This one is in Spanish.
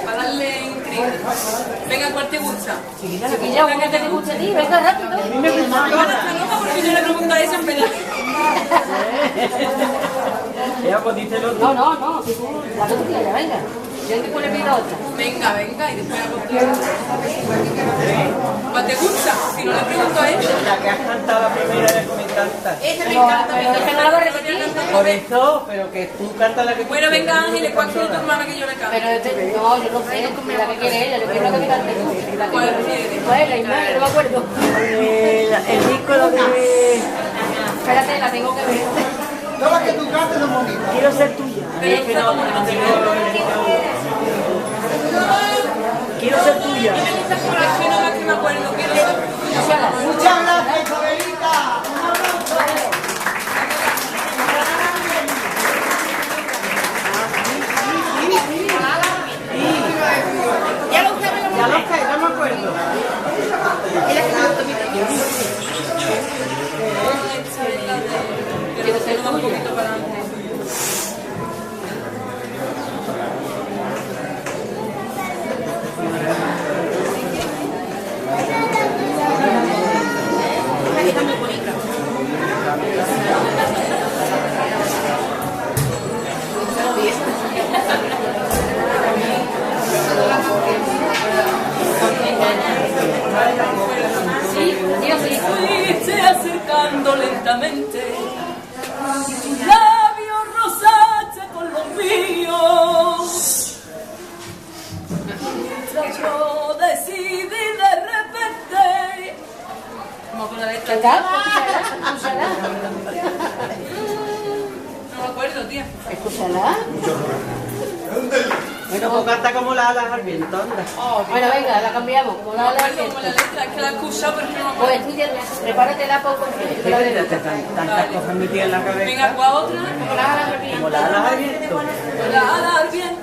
Para darle intriga. Venga, ¿cuál te gusta? Chiquilla, ¿una que te guste a ti? Venga, rápido. A mí me gusta más. Porque yo le pregunto a ella en verdad. Ya, pues díselo tú. No, que tú, la que tú quieras, venga. Yo te puedo pedir otra. Venga, y después hago otra. ¿Cuál te gusta? Si no le pregunto a ella. La que has cantado la primera vez que me encanta. Esa me encanta. Pero es que no la voy a repetir. Por eso, pero que tú cantas la que tú Bueno, venga, quieres. Ángeles, ¿cuál quiere tu hermana que yo le cante? Pero no, yo no sé, la que quiere ella, yo quiero la que me cante tú. ¿Cuál quiere? ¿Cuál es la imagen? No me acuerdo. El disco lo que... Espérate, la tengo que ver. Todas las que tú cantes son bonitas. Quiero ser tuya. Pero Es que no tengo... Quiero ser tuya. Me gusta por la que no más que me acuerdo. Quiero ser Muchas gracias, Isabelita. Ya lo sé, Ya me acuerdo. Quiero ser un poquito para adelante. Está muy bonita. Sí, Dios sí. Fuiste acercando lentamente, tus labios rosaste con los míos. Mientras yo decidí de repente. ¿Cómo con la letra? ¿Verdad? Escúchala. No me acuerdo, tía. Escúchala. Bueno, pues canta como la alas al viento, anda. Bueno, venga, la cambiamos. Como No la me de acuerdo como la letra, es que la he escuchado, pero no me Pues acuerdo. estudia, prepáratela poco. Tantas cosas metidas en la cabeza. Venga, ¿cuál otra? Como la Como la alas al viento. La ala al viento.